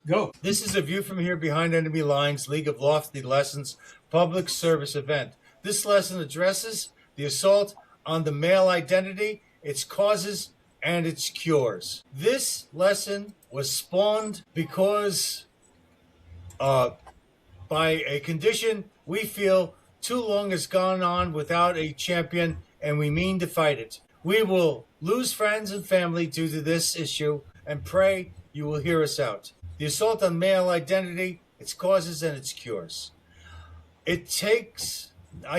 Go. This is a View from Here Behind Enemy Lines League of Lofty Lessons public service event. This lesson addresses the assault on the male identity, its causes, and its cures. This lesson was spawned because by a condition we feel too long has gone on without a champion, and we mean to fight it. We will lose friends and family due to this issue, and pray you will hear us out. The assault on male identity, its causes, and its cures. I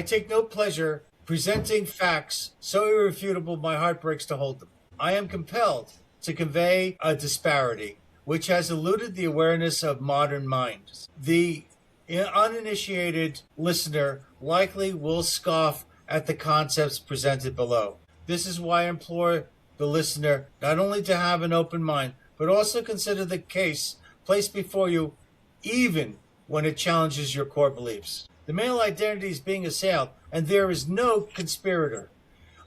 take no pleasure presenting facts so irrefutable my heart breaks to hold them. I am compelled to convey a disparity which has eluded the awareness of modern minds. The uninitiated listener likely will scoff at the concepts presented below. This is why I implore the listener not only to have an open mind, but also consider the case placed before you, even when it challenges your core beliefs. The male identity is being assailed, and there is no conspirator.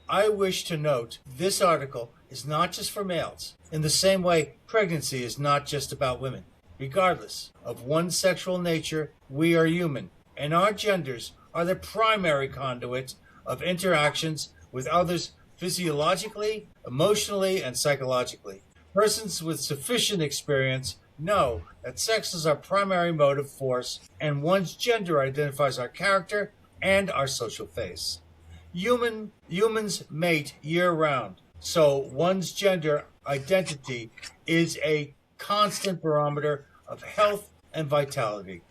I wish to note this article is not just for males. In the same way, pregnancy is not just about women. Regardless of one's sexual nature, we are human, and our genders are the primary conduit of interactions with others physiologically, emotionally, and psychologically. Persons with sufficient experience know that sex is our primary motive force, and one's gender identifies our character and our social face. Humans mate year-round, so one's gender identity is a constant barometer of health and vitality.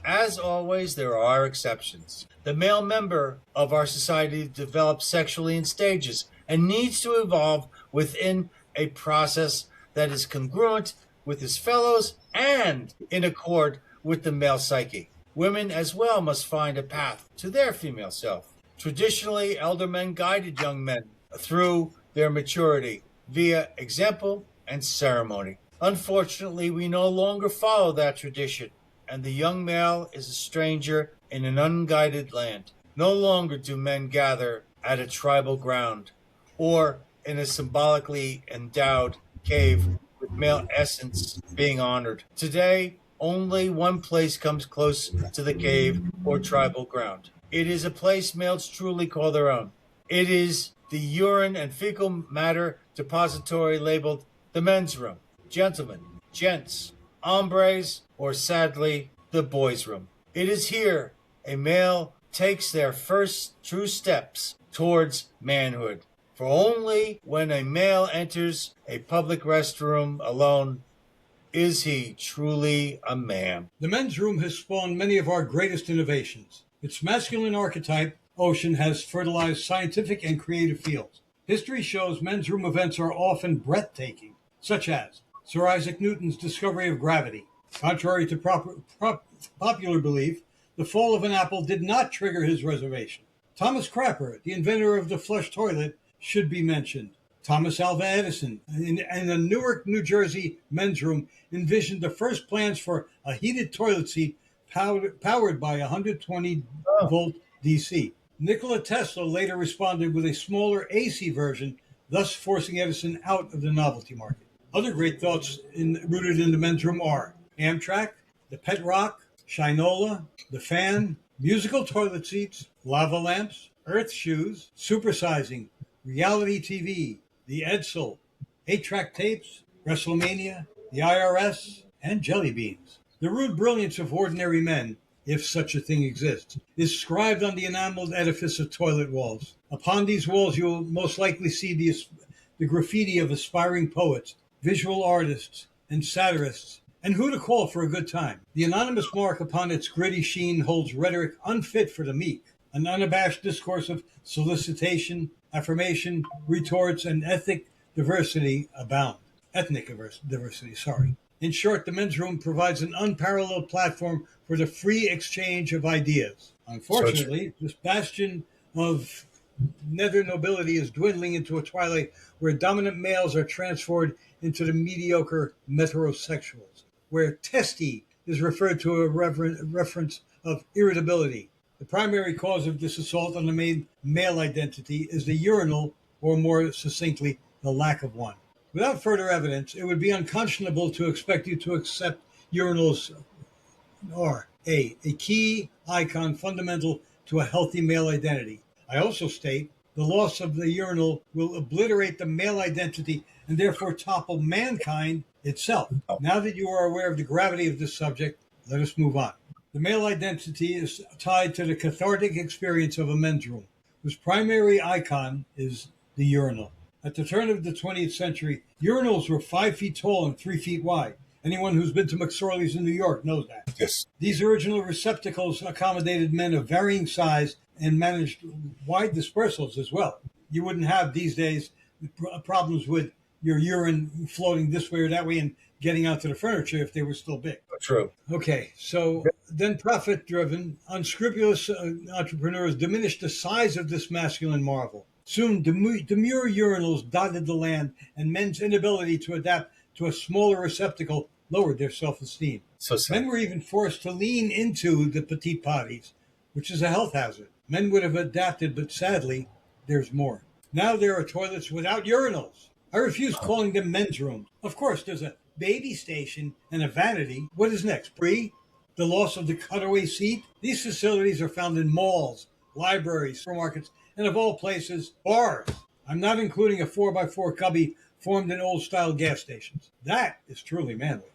As always, there are exceptions. The male member of our society develops sexually in stages and needs to evolve within a process that is congruent with his fellows and in accord with the male psyche. Women as well must find a path to their female self. Traditionally, elder men guided young men through their maturity via example and ceremony. Unfortunately, we no longer follow that tradition, and the young male is a stranger in an unguided land. No longer do men gather at a tribal ground or in a symbolically endowed cave with male essence being honored. Today, only one place comes close to the cave or tribal ground. It is a place males truly call their own. It is the urine and fecal matter depository labeled the men's room. Gentlemen, gents, hombres, or sadly, the boys' room. It is here a male takes their first true steps towards manhood. For only when a male enters a public restroom alone is he truly a man. The men's room has spawned many of our greatest innovations. Its masculine archetype, ocean, has fertilized scientific and creative fields. History shows men's room events are often breathtaking, such as Sir Isaac Newton's discovery of gravity. Contrary to popular belief, the fall of an apple did not trigger his reservation. Thomas Crapper, the inventor of the flush toilet, should be mentioned. Thomas Alva Edison, in a Newark, New Jersey men's room, envisioned the first plans for a heated toilet seat powered by 120-volt DC. Nikola Tesla later responded with a smaller AC version, thus forcing Edison out of the novelty market. Other great thoughts rooted in the men's room are Amtrak, the Pet Rock, Shinola, the fan, musical toilet seats, lava lamps, earth shoes, supersizing, reality TV, the Edsel, 8-track tapes, WrestleMania, the IRS, and jelly beans. The rude brilliance of ordinary men, if such a thing exists, is scribed on the enameled edifice of toilet walls. Upon these walls you will most likely see the graffiti of aspiring poets, visual artists, and satirists, and who to call for a good time. The anonymous mark upon its gritty sheen holds rhetoric unfit for the meek, an unabashed discourse of solicitation, affirmation, retorts, and ethnic diversity abound. In short, the men's room provides an unparalleled platform for the free exchange of ideas. Unfortunately, this bastion of nether nobility is dwindling into a twilight where dominant males are transformed into the mediocre metrosexuals, where testy is referred to a reference of irritability. The primary cause of this assault on the male identity is the urinal, or more succinctly, the lack of one. Without further evidence, it would be unconscionable to expect you to accept urinals are a key icon fundamental to a healthy male identity. I also state the loss of the urinal will obliterate the male identity and therefore topple mankind itself. Now that you are aware of the gravity of this subject, let us move on. The male identity is tied to the cathartic experience of a men's room, whose primary icon is the urinal. At the turn of the 20th century, urinals were 5 feet tall and 3 feet wide. Anyone who's been to McSorley's in New York knows that. Yes. These original receptacles accommodated men of varying size and managed wide dispersals as well. You wouldn't have these days problems with your urine floating this way or that way and getting onto the furniture if they were still big. True. Okay, so then profit-driven, unscrupulous entrepreneurs diminished the size of this masculine marvel. Soon, demure urinals dotted the land, and men's inability to adapt to a smaller receptacle lowered their self-esteem. So sad. Men were even forced to lean into the petite potties, which is a health hazard. Men would have adapted, but sadly, there's more. Now there are toilets without urinals. I refuse calling them men's rooms. Of course, there's a baby station and a vanity. What is next? The loss of the cutaway seat? These facilities are found in malls, libraries, supermarkets, and of all places, bars. I'm not including a 4x4 cubby formed in old-style gas stations. That is truly manly.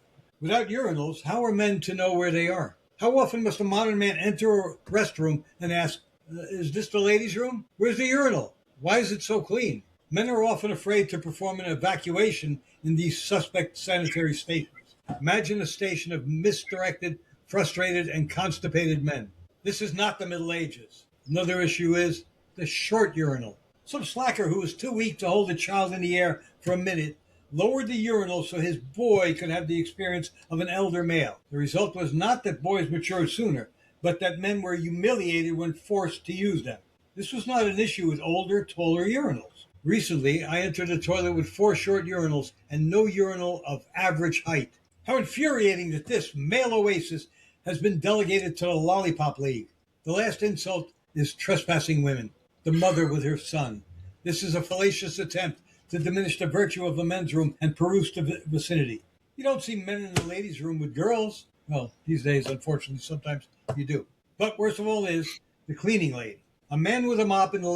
Without urinals, how are men to know where they are? How often must a modern man enter a restroom and ask, is this the ladies' room? Where's the urinal? Why is it so clean? Men are often afraid to perform an evacuation in these suspect sanitary stations. Imagine a station of misdirected, frustrated, and constipated men. This is not the Middle Ages. Another issue is the short urinal. Some slacker who was too weak to hold a child in the air for a minute lowered the urinal so his boy could have the experience of an elder male. The result was not that boys matured sooner, but that men were humiliated when forced to use them. This was not an issue with older, taller urinals. Recently, I entered a toilet with 4 short urinals and no urinal of average height. How infuriating that this male oasis has been delegated to the Lollipop League. The last insult is trespassing women, the mother with her son. This is a fallacious attempt to diminish the virtue of the men's room and peruse the vicinity. You don't see men in the ladies' room with girls. Well, these days, unfortunately, sometimes you do. But worst of all is the cleaning lady. A man with a mop in the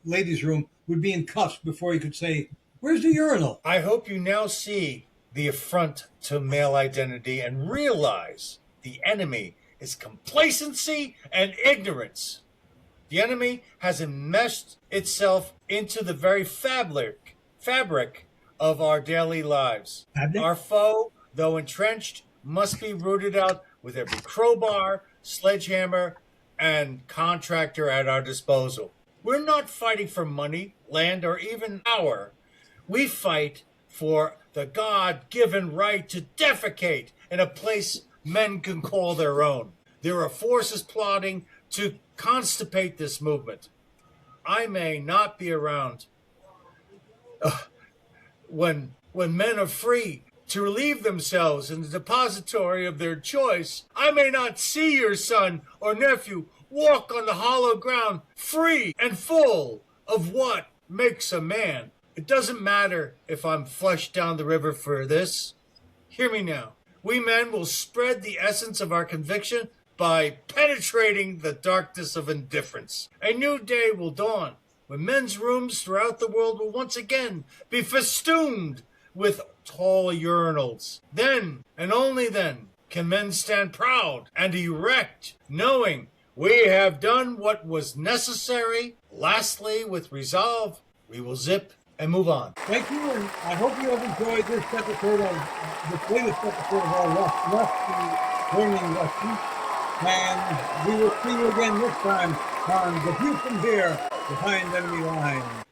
ladies' room would be in cuffs before he could say, where's the urinal? I hope you now see the affront to male identity and realize the enemy is complacency and ignorance. The enemy has enmeshed itself into the very fabric of our daily lives. Our foe, though entrenched, must be rooted out with every crowbar, sledgehammer, and contractor at our disposal. We're not fighting for money, land, or even power. We fight for the God-given right to defecate in a place men can call their own. There are forces plotting to constipate this movement. I may not be around when men are free to relieve themselves in the depository of their choice. I may not see your son or nephew walk on the hollow ground free and full of what makes a man. It doesn't matter if I'm flushed down the river for this. Hear me now. We men will spread the essence of our conviction by penetrating the darkness of indifference. A new day will dawn when men's rooms throughout the world will once again be festooned with tall urinals. Then, and only then, can men stand proud and erect, knowing we have done what was necessary. Lastly, with resolve, we will zip and move on. Thank you, and I hope you have enjoyed this episode of the latest episode of our Rusty Learning Lesson. And we will see you again next time on The View from Here, Behind Enemy Lines.